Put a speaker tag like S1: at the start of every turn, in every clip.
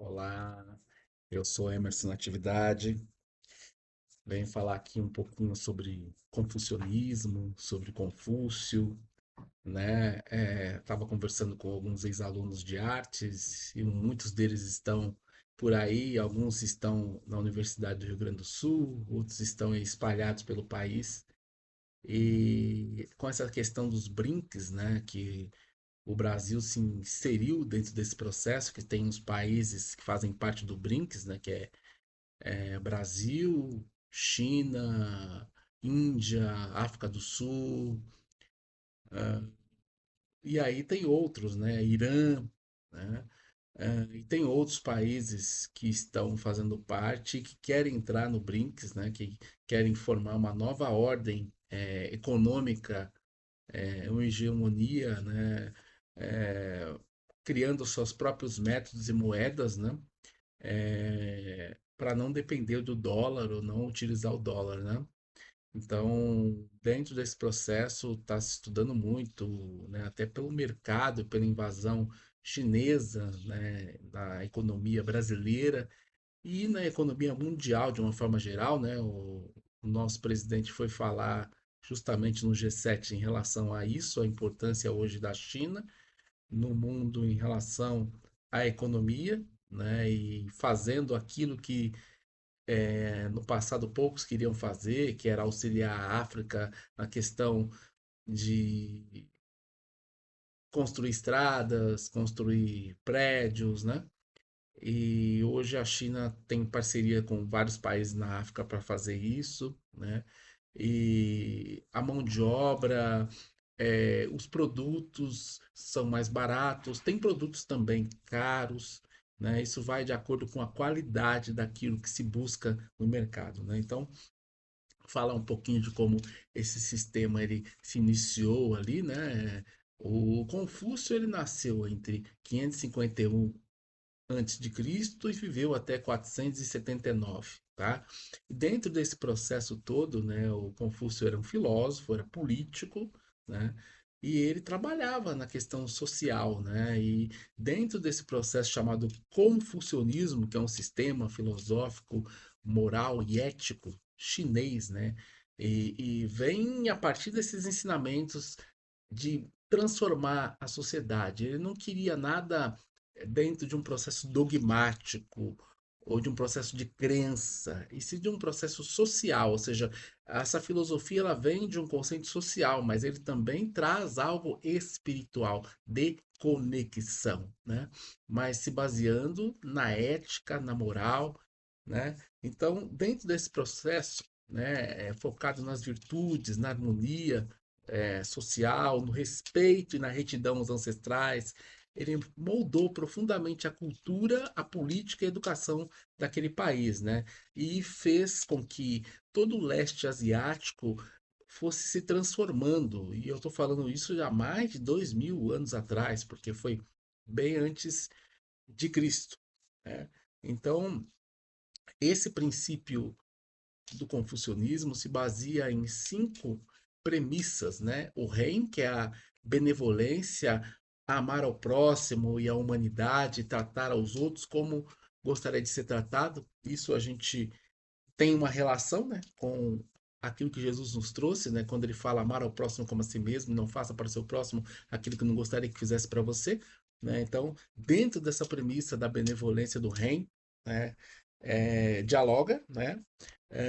S1: Olá, eu sou Emerson Natividade. Venho falar aqui um pouquinho sobre confucionismo, sobre Confúcio, né? Estava conversando com alguns ex-alunos de artes e muitos deles estão por aí, alguns estão na Universidade do Rio Grande do Sul, outros estão aí espalhados pelo país. E com essa questão dos brinques, né, que o Brasil se inseriu dentro desse processo, que tem os países que fazem parte do BRICS, né, que é Brasil, China, Índia, África do Sul, e aí tem outros, né, Irã, né, e tem outros países que estão fazendo parte e que querem entrar no BRICS, né, que querem formar uma nova ordem econômica, uma hegemonia, né, é, criando seus próprios métodos e moedas, né, para não depender do dólar ou não utilizar o dólar, né? Então, dentro desse processo, está se estudando muito, né, até pelo mercado, pela invasão chinesa, né, na economia brasileira e na economia mundial de uma forma geral, né? O nosso presidente foi falar justamente no G7 em relação a isso, a importância hoje da China no mundo em relação à economia, né? E fazendo aquilo que no passado poucos queriam fazer, que era auxiliar a África na questão de construir estradas, construir prédios, né? E hoje a China tem parceria com vários países na África para fazer isso, né? E a mão de obra, os produtos são mais baratos, tem produtos também caros, né? Isso vai de acordo com a qualidade daquilo que se busca no mercado, né? Então, falar um pouquinho de como esse sistema ele se iniciou ali, né? O Confúcio ele nasceu entre 551 antes de Cristo e viveu até 479, tá? E dentro desse processo todo, né, o Confúcio era um filósofo, era político, né? E ele trabalhava na questão social, né? E dentro desse processo chamado confucionismo, que é um sistema filosófico, moral e ético chinês, né? E vem a partir desses ensinamentos de transformar a sociedade. Ele não queria nada dentro de um processo dogmático ou de um processo de crença, e sim de um processo social, ou seja, essa filosofia ela vem de um conceito social, mas ele também traz algo espiritual, de conexão, né? Mas se baseando na ética, na moral, né? Então, dentro desse processo, né, focado nas virtudes, na harmonia, social, no respeito e na retidão aos ancestrais. Ele moldou profundamente a cultura, a política e a educação daquele país, né? E fez com que todo o leste asiático fosse se transformando. E eu estou falando isso já há mais de 2000 anos atrás, porque foi bem antes de Cristo, né? Então, esse princípio do confucionismo se baseia em cinco premissas, né? O reino, que é a benevolência, amar ao próximo e à humanidade, tratar aos outros como gostaria de ser tratado. Isso a gente tem uma relação, né, com aquilo que Jesus nos trouxe, né, quando ele fala amar ao próximo como a si mesmo, não faça para o seu próximo aquilo que não gostaria que fizesse para você, né? Então, dentro dessa premissa da benevolência do reino, né, dialoga, né?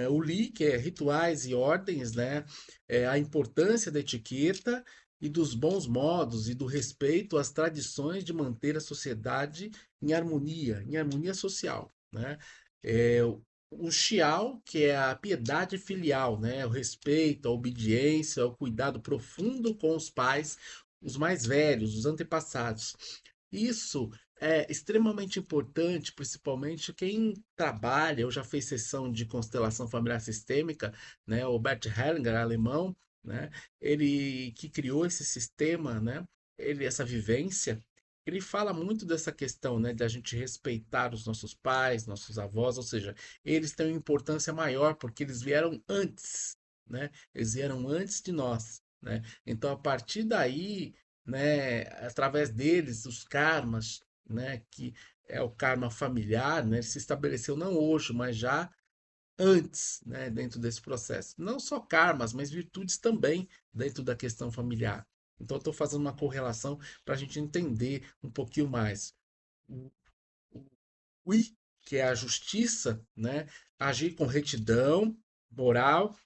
S1: O Li, que é rituais e ordens, né? A importância da etiqueta e dos bons modos e do respeito às tradições de manter a sociedade em harmonia social, né? É, o Xiao, que é a piedade filial, né? O respeito, a obediência, o cuidado profundo com os pais, os mais velhos, os antepassados. Isso é extremamente importante, principalmente quem trabalha ou já fez sessão de constelação familiar sistêmica, né? O Bert Hellinger, alemão, né? Ele que criou esse sistema, né? Ele essa vivência, ele fala muito dessa questão, né, de a gente respeitar os nossos pais, nossos avós, ou seja, eles têm uma importância maior porque eles vieram antes, né? Eles vieram antes de nós, né? Então, a partir daí, né, através deles, os karmas, né, que é o karma familiar, né? Ele se estabeleceu não hoje, mas já antes, né, dentro desse processo. Não só karmas, mas virtudes também dentro da questão familiar. Então, eu estou fazendo uma correlação para a gente entender um pouquinho mais. O, o I, que é a justiça, né? Agir com retidão, moral,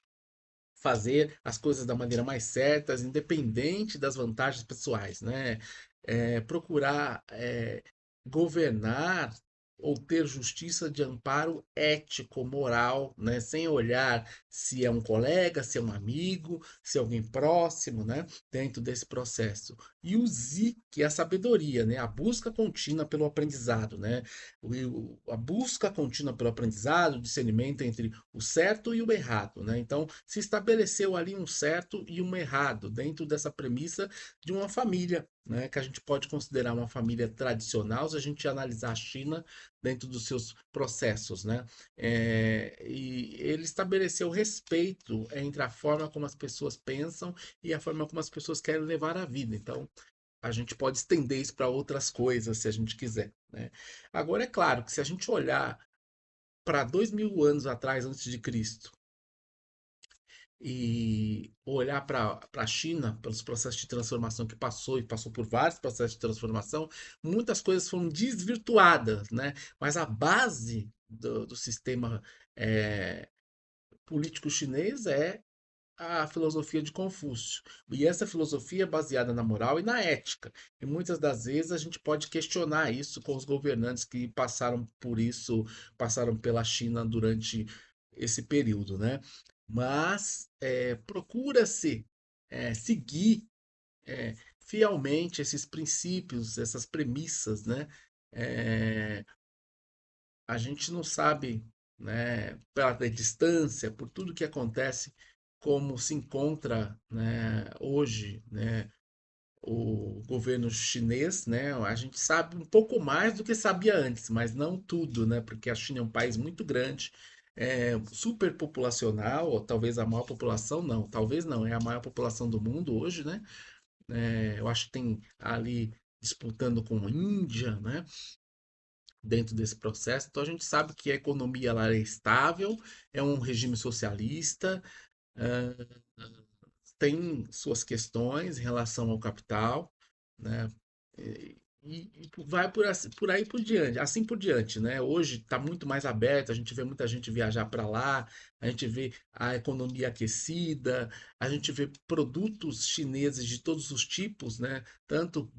S1: fazer as coisas da maneira mais certas, independente das vantagens pessoais, né? Procurar governar ou ter justiça de amparo ético, moral, né? Sem olhar se é um colega, se é um amigo, se é alguém próximo, né? Dentro desse processo. E o Z, que é a sabedoria, né? A busca contínua pelo aprendizado, né? A busca contínua pelo aprendizado, o discernimento entre o certo e o errado, né? Então, se estabeleceu ali um certo e um errado dentro dessa premissa de uma família, né? Que a gente pode considerar uma família tradicional se a gente analisar a China dentro dos seus processos, né? E ele estabeleceu respeito entre a forma como as pessoas pensam e a forma como as pessoas querem levar a vida. Então, a gente pode estender isso para outras coisas se a gente quiser, né? Agora, é claro que se a gente olhar para 2000 anos atrás, antes de Cristo, e olhar para a China, pelos processos de transformação que passou e passou por vários processos de transformação, muitas coisas foram desvirtuadas, né? Mas a base do sistema é, político chinês é a filosofia de Confúcio. E essa filosofia é baseada na moral e na ética. E muitas das vezes a gente pode questionar isso com os governantes que passaram por isso, passaram pela China durante esse período, né? Mas procura-se seguir fielmente esses princípios, essas premissas, né? É, a gente não sabe, né, pela distância, por tudo que acontece, como se encontra, né, hoje, né, o governo chinês, né? A gente sabe um pouco mais do que sabia antes, mas não tudo, né? Porque a China é um país muito grande, superpopulacional, ou talvez a maior população, não, talvez não, é a maior população do mundo hoje, né? Eu acho que tem ali disputando com a Índia, né? Dentro desse processo. Então a gente sabe que a economia lá é estável, é um regime socialista, ah, tem suas questões em relação ao capital, né? E vai por aí por diante, assim por diante, né? Hoje está muito mais aberto, a gente vê muita gente viajar para lá, a gente vê a economia aquecida, a gente vê produtos chineses de todos os tipos, né? Tanto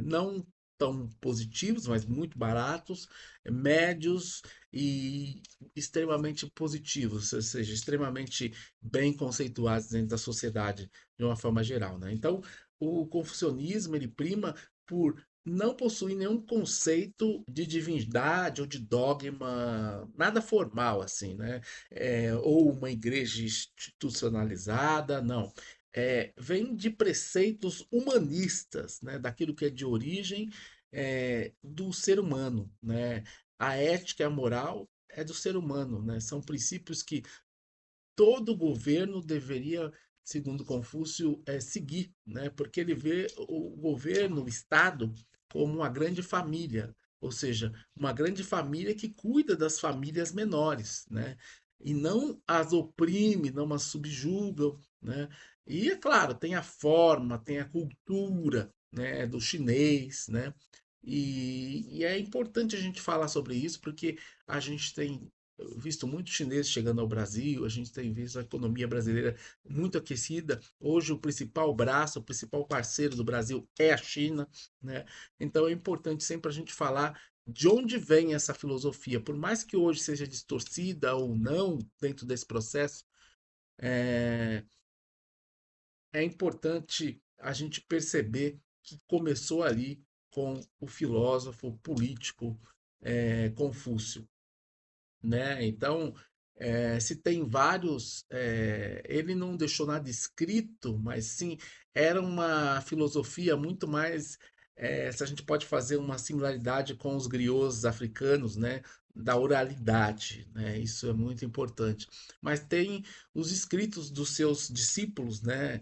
S1: não tão positivos, mas muito baratos, médios e extremamente positivos, ou seja, extremamente bem conceituados dentro da sociedade de uma forma geral, né? Então, o confucionismo ele prima por não possuir nenhum conceito de divindade ou de dogma, nada formal assim, né? Ou uma igreja institucionalizada, não. Vem de preceitos humanistas, né? Daquilo que é de origem do ser humano, né? A ética e a moral é do ser humano, né? São princípios que todo governo deveria, segundo Confúcio, seguir, né? Porque ele vê o governo, o Estado, como uma grande família, ou seja, uma grande família que cuida das famílias menores, né? E não as oprime, não as subjugam, né? E é claro, tem a forma, tem a cultura, né, do chinês, né? E é importante a gente falar sobre isso porque a gente tem visto muitos chineses chegando ao Brasil, a gente tem visto a economia brasileira muito aquecida. Hoje, o principal braço, o principal parceiro do Brasil é a China, né? Então, é importante sempre a gente falar de onde vem essa filosofia. Por mais que hoje seja distorcida ou não dentro desse processo, é, é importante a gente perceber que começou ali com o filósofo político Confúcio, né? Então, se tem vários, ele não deixou nada escrito, mas sim era uma filosofia muito mais, se a gente pode fazer uma similaridade com os griots africanos, né? Da oralidade, né? Isso é muito importante. Mas tem os escritos dos seus discípulos, né?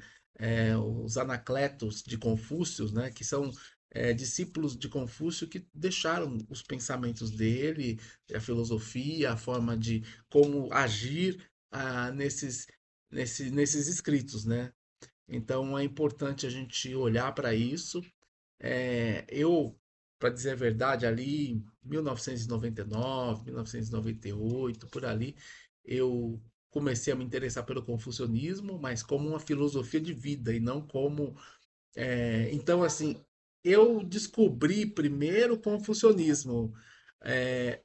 S1: Os Anacletos de Confúcio, né? Que são discípulos de Confúcio que deixaram os pensamentos dele, a filosofia, a forma de como agir nesses escritos, né? Então é importante a gente olhar para isso. Eu, para dizer a verdade, ali em 1999, 1998, por ali, eu comecei a me interessar pelo confucionismo, mas como uma filosofia de vida e não como. Então, assim, eu descobri primeiro o confucionismo. É,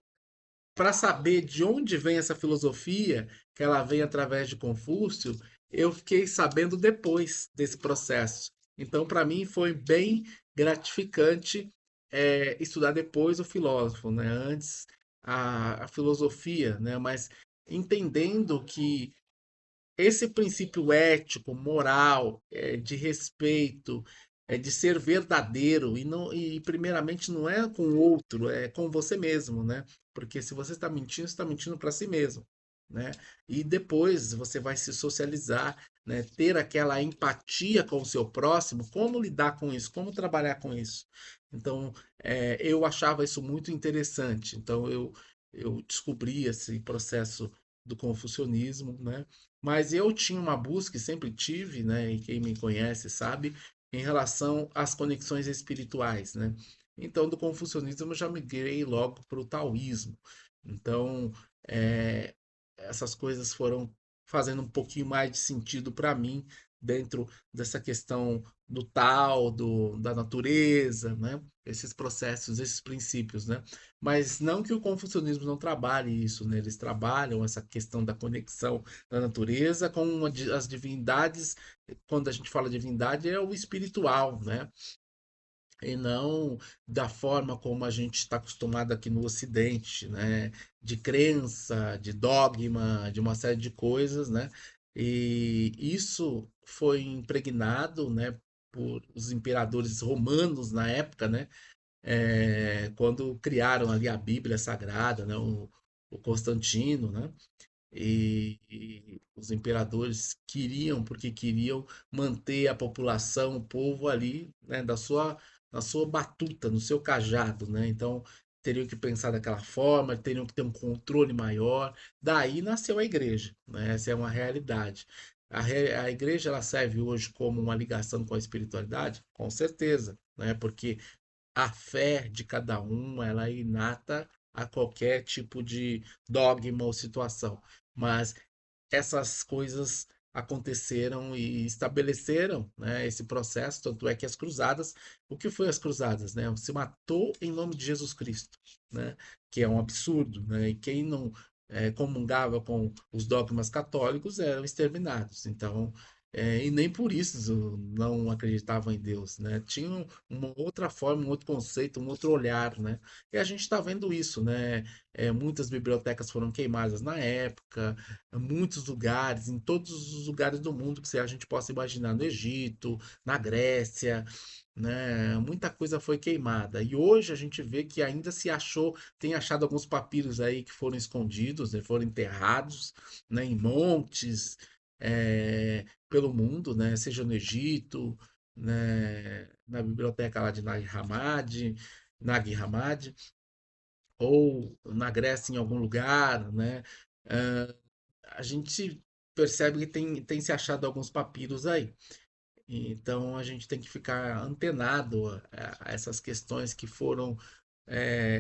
S1: para saber de onde vem essa filosofia, que ela vem através de Confúcio, eu fiquei sabendo depois desse processo. Então, para mim, foi bem gratificante estudar depois o filósofo, né? Antes a filosofia, né? Mas entendendo que esse princípio ético, moral, de respeito, de ser verdadeiro e não e primeiramente não é com o outro, é com você mesmo, né? Porque se você está mentindo para si mesmo, né? E depois você vai se socializar, né? Ter aquela empatia com o seu próximo, como lidar com isso, como trabalhar com isso. Então, eu achava isso muito interessante. Então, eu descobri esse processo do confucionismo, né? Mas eu tinha uma busca, e sempre tive, né? E quem me conhece sabe, em relação às conexões espirituais, né? Então, do confucionismo eu já migrei logo para o taoísmo. Então, é, essas coisas foram fazendo um pouquinho mais de sentido para mim dentro dessa questão do tal, da natureza, né? Esses processos, esses princípios, né? Mas não que o confucionismo não trabalhe isso, né? Eles trabalham essa questão da conexão da natureza com as divindades. Quando a gente fala divindade, é o espiritual, né? E não da forma como a gente está acostumado aqui no Ocidente, né? De crença, de dogma, de uma série de coisas, né? E isso foi impregnado, né? Por os imperadores romanos na época, né? Quando criaram ali a Bíblia Sagrada, né? O Constantino, né? E os imperadores queriam, porque queriam manter a população, o povo ali, né, na sua batuta, no seu cajado, né? Então teriam que pensar daquela forma, teriam que ter um controle maior. Daí nasceu a igreja, né? Essa é uma realidade. A igreja ela serve hoje como uma ligação com a espiritualidade? Com certeza, né? Porque a fé de cada um, ela é inata a qualquer tipo de dogma ou situação. Mas essas coisas aconteceram e estabeleceram, né, esse processo, tanto é que as cruzadas, o que foi as cruzadas, né? Se matou em nome de Jesus Cristo, né? Que é um absurdo, né? E quem não comungava com os dogmas católicos eram exterminados. Então, e nem por isso não acreditavam em Deus, né? Tinham uma outra forma, um outro conceito, um outro olhar, né? E a gente está vendo isso, né? Muitas bibliotecas foram queimadas na época, muitos lugares, em todos os lugares do mundo que a gente possa imaginar, no Egito, na Grécia, né? Muita coisa foi queimada. E hoje a gente vê que ainda se achou, tem achado alguns papiros aí que foram escondidos, né? Foram enterrados, né? Em montes, pelo mundo, né? Seja no Egito, né? Na biblioteca lá de Nag Hammadi, ou na Grécia em algum lugar, né? A gente percebe que tem se achado alguns papiros aí. Então a gente tem que ficar antenado a essas questões que foram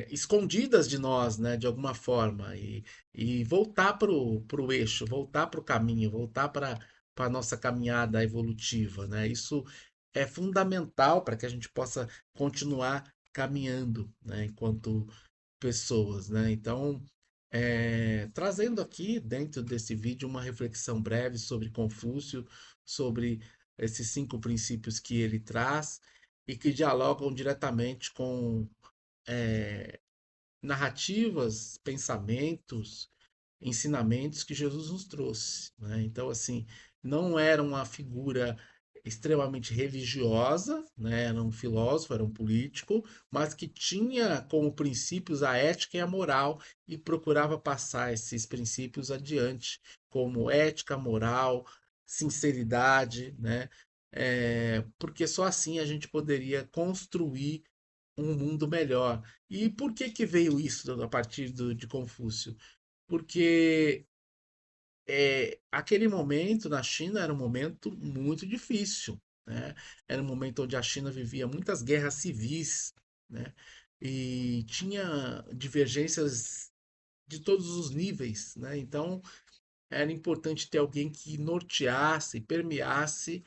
S1: escondidas de nós, né, de alguma forma, e voltar para o eixo, voltar para o caminho, voltar para a nossa caminhada evolutiva, né? Isso é fundamental para que a gente possa continuar caminhando, né, enquanto pessoas, né? Então, trazendo aqui dentro desse vídeo uma reflexão breve sobre Confúcio, sobre esses 5 princípios que ele traz e que dialogam diretamente com narrativas, pensamentos, ensinamentos que Jesus nos trouxe, né? Então, assim, não era uma figura extremamente religiosa, né? Era um filósofo, era um político, mas que tinha como princípios a ética e a moral e procurava passar esses princípios adiante, como ética, moral, sinceridade, né? porque só assim a gente poderia construir um mundo melhor. E por que que veio isso a partir de Confúcio? Porque aquele momento na China era um momento muito difícil, né? Era um momento onde a China vivia muitas guerras civis, né? E tinha divergências de todos os níveis, né? Então era importante ter alguém que norteasse, permeasse,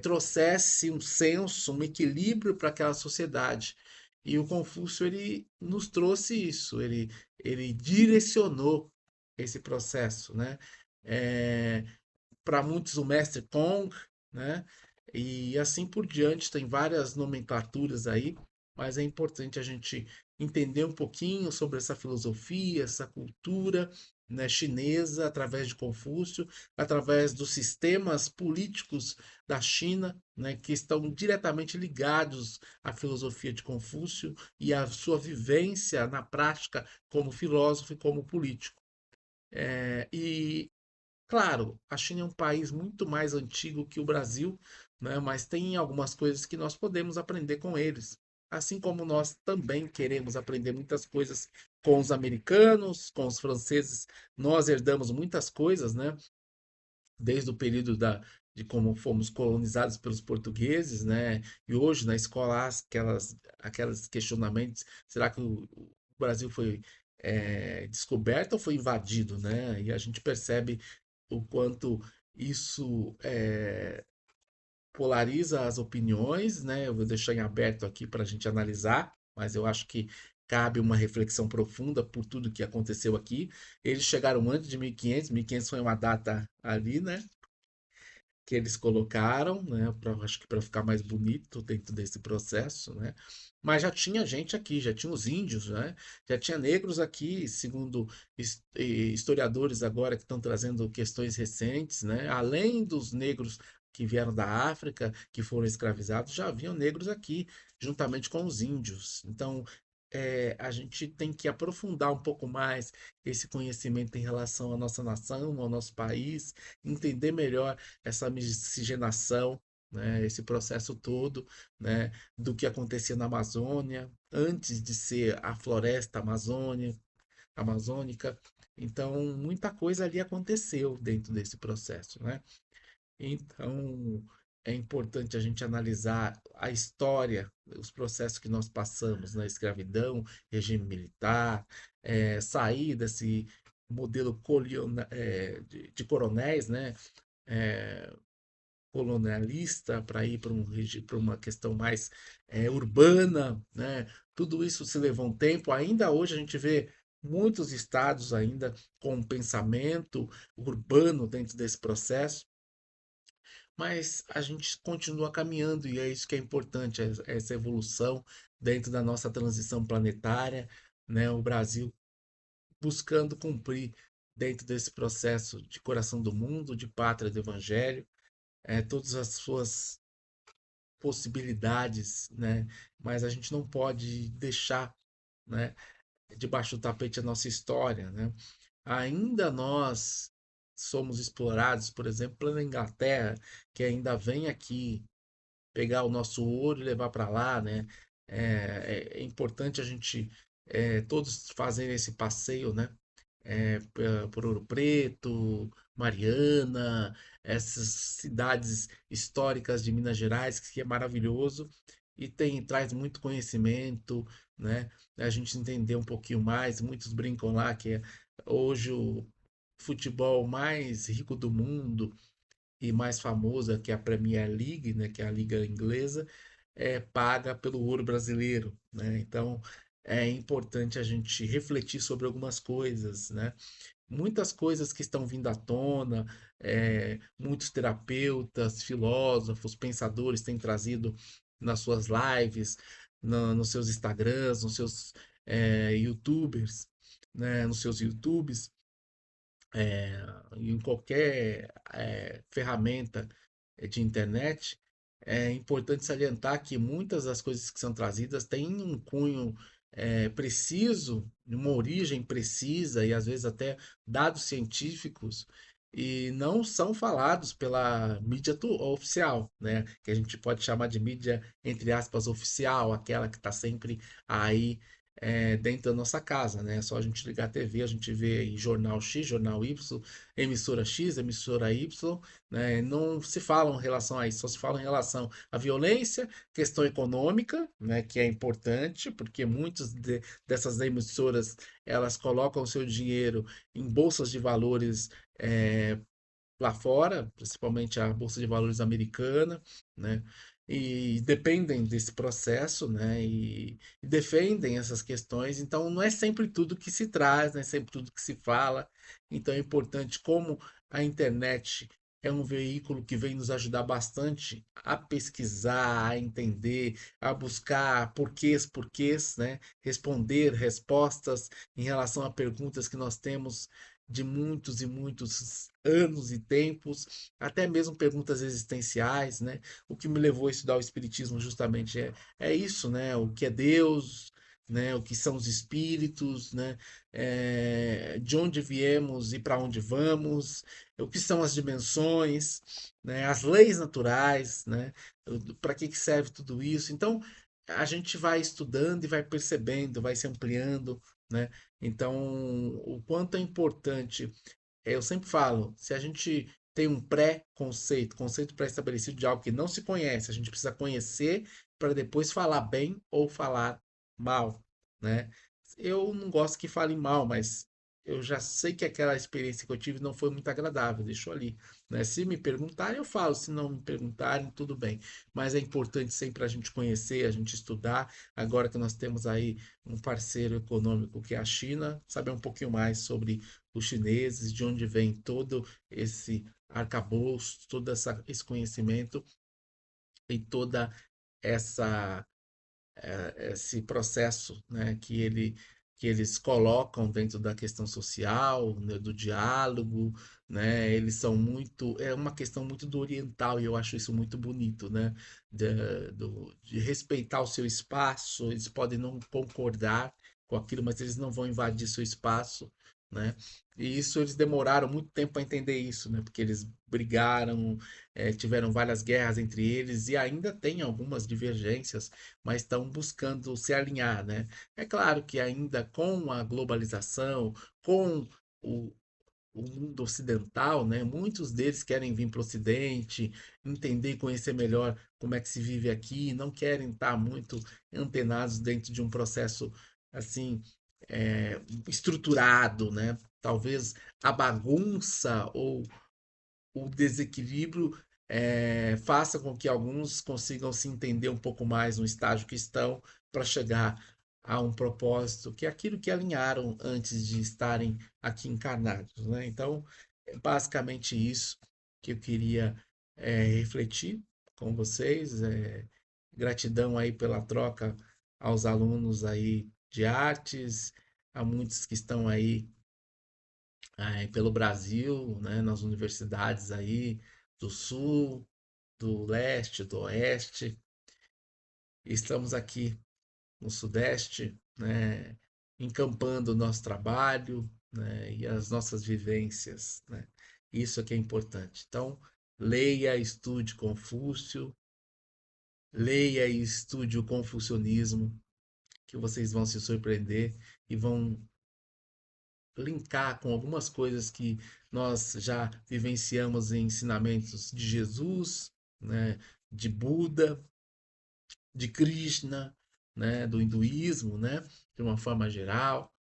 S1: trouxesse um senso, um equilíbrio para aquela sociedade. E o Confúcio ele nos trouxe isso, ele direcionou esse processo, né? É, para muitos o mestre Kong, né? E assim por diante, tem várias nomenclaturas aí, mas é importante a gente entender um pouquinho sobre essa filosofia, essa cultura, né, chinesa, através de Confúcio, através dos sistemas políticos da China, né, que estão diretamente ligados à filosofia de Confúcio e à sua vivência na prática como filósofo e como político. E claro, a China é um país muito mais antigo que o Brasil, né? Mas tem algumas coisas que nós podemos aprender com eles. Assim como nós também queremos aprender muitas coisas com os americanos, com os franceses, nós herdamos muitas coisas, né? Desde o período de como fomos colonizados pelos portugueses, né? E hoje na escola há aquelas questionamentos: será que o Brasil foi descoberto ou foi invadido, né? E a gente percebe o quanto isso polariza as opiniões, né? Eu vou deixar em aberto aqui para a gente analisar, mas eu acho que cabe uma reflexão profunda por tudo que aconteceu aqui. Eles chegaram antes de 1500, 1500 foi uma data ali, né? Que eles colocaram, né, acho que para ficar mais bonito dentro desse processo, né? Mas já tinha gente aqui, já tinha os índios, né? Já tinha negros aqui, segundo historiadores agora que estão trazendo questões recentes, né? Além dos negros que vieram da África, que foram escravizados, já haviam negros aqui, juntamente com os índios. Então, a gente tem que aprofundar um pouco mais esse conhecimento em relação à nossa nação, ao nosso país, entender melhor essa miscigenação, né, esse processo todo, né, do que acontecia na Amazônia, antes de ser a floresta amazônica. Então, muita coisa ali aconteceu dentro desse processo, né? Então, é importante a gente analisar a história, os processos que nós passamos na escravidão, regime militar, sair desse modelo de coronéis, né? É, colonialista para ir para uma questão mais urbana, né? Tudo isso se levou um tempo. Ainda hoje a gente vê muitos estados ainda com um pensamento urbano dentro desse processo, mas a gente continua caminhando e é isso que é importante, essa evolução dentro da nossa transição planetária, né? O Brasil buscando cumprir dentro desse processo de coração do mundo, de pátria do evangelho, todas as suas possibilidades, né? Mas a gente não pode deixar, né, debaixo do tapete a nossa história, né? Ainda nós somos explorados, por exemplo, pela Inglaterra, que ainda vem aqui pegar o nosso ouro e levar para lá, né? É importante a gente todos fazerem esse passeio, né? Por Ouro Preto, Mariana, essas cidades históricas de Minas Gerais, que é maravilhoso e traz muito conhecimento, né? A gente entender um pouquinho mais. Muitos brincam lá que é hoje o futebol mais rico do mundo e mais famosa, que é a Premier League, né, que é a liga inglesa, paga pelo ouro brasileiro, né? Então é importante a gente refletir sobre algumas coisas, né? Muitas coisas que estão vindo à tona, muitos terapeutas, filósofos, pensadores têm trazido nas suas lives, nos seus Instagrams, nos seus YouTubers, né, nos seus YouTubes, em qualquer ferramenta de internet. É importante salientar que muitas das coisas que são trazidas têm um cunho preciso, uma origem precisa e às vezes até dados científicos, e não são falados pela mídia oficial, né? Que a gente pode chamar de mídia, entre aspas, oficial, aquela que está sempre aí dentro da nossa casa, né? É só a gente ligar a TV, a gente vê aí jornal X, jornal Y, emissora X, emissora Y, né? Não se fala em relação a isso, só se fala em relação à violência, questão econômica, né? Que é importante, porque dessas emissoras elas colocam o seu dinheiro em bolsas de valores é, lá fora, principalmente a Bolsa de Valores americana, né? E dependem desse processo, né? E defendem essas questões. Então, não é sempre tudo que se traz, não é sempre tudo que se fala. Então, é importante como a internet é um veículo que vem nos ajudar bastante a pesquisar, a entender, a buscar porquês, né? Responder respostas em relação a perguntas que nós temos de muitos e muitos anos e tempos, até mesmo perguntas existenciais, né? O que me levou a estudar o espiritismo justamente é isso, né? O que é Deus, né? O que são os espíritos, né? De onde viemos e para onde vamos, o que são as dimensões, né? As leis naturais, né? Para que serve tudo isso? Então, a gente vai estudando e vai percebendo, vai se ampliando, né? Então, o quanto é importante, eu sempre falo, se a gente tem um pré-conceito, conceito pré-estabelecido de algo que não se conhece, a gente precisa conhecer para depois falar bem ou falar mal, né? Eu não gosto que falem mal, mas eu já sei que aquela experiência que eu tive não foi muito agradável, deixou ali, né? Se me perguntarem, eu falo, se não me perguntarem, tudo bem. Mas é importante sempre a gente conhecer, a gente estudar. Agora que nós temos aí um parceiro econômico que é a China, saber um pouquinho mais sobre os chineses, de onde vem todo esse arcabouço, esse conhecimento e toda essa esse processo, né, que eles colocam dentro da questão social, né, do diálogo, né, eles são muito, é uma questão muito do oriental e eu acho isso muito bonito, né, de respeitar o seu espaço, eles podem não concordar com aquilo, mas eles não vão invadir seu espaço, né, e isso eles demoraram muito tempo para entender isso, né, porque eles brigaram, tiveram várias guerras entre eles e ainda tem algumas divergências, mas estão buscando se alinhar, né? É claro que ainda com a globalização, com o, o mundo ocidental, né? Muitos deles querem vir para o Ocidente, entender e conhecer melhor como é que se vive aqui, não querem estar muito antenados dentro de um processo assim estruturado, né? Talvez a bagunça ou o desequilíbrio faça com que alguns consigam se entender um pouco mais no estágio que estão para chegar a um propósito que é aquilo que alinharam antes de estarem aqui encarnados, né? Então, é basicamente isso que eu queria refletir com vocês. Gratidão aí pela troca aos alunos aí de artes, a muitos que estão aí pelo Brasil, né, nas universidades aí do Sul, do Leste, do Oeste. Estamos aqui no Sudeste, né, encampando o nosso trabalho, né, e as nossas vivências, né? Isso é que é importante. Então, leia, estude Confúcio, leia e estude o confucionismo, que vocês vão se surpreender e vão linkar com algumas coisas que nós já vivenciamos em ensinamentos de Jesus, né, de Buda, de Krishna, né, do hinduísmo, né, de uma forma geral,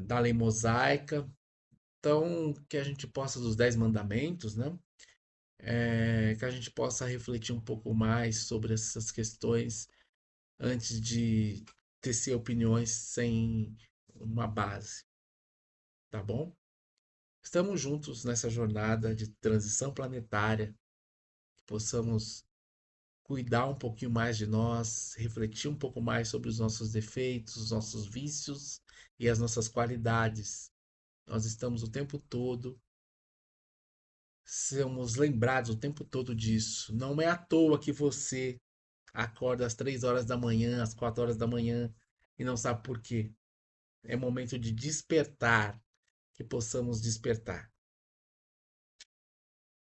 S1: da lei mosaica. Então, que a gente possa, dos 10 mandamentos, né, que a gente possa refletir um pouco mais sobre essas questões antes de tecer opiniões sem uma base, tá bom? Estamos juntos nessa jornada de transição planetária, que possamos cuidar um pouquinho mais de nós, refletir um pouco mais sobre os nossos defeitos, os nossos vícios e as nossas qualidades. Nós estamos o tempo todo, somos lembrados o tempo todo disso. Não é à toa que você acorda às 3 horas da manhã, às 4 horas da manhã e não sabe por quê. É momento de despertar, que possamos despertar.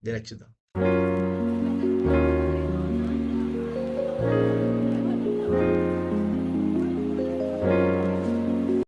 S1: Gratidão.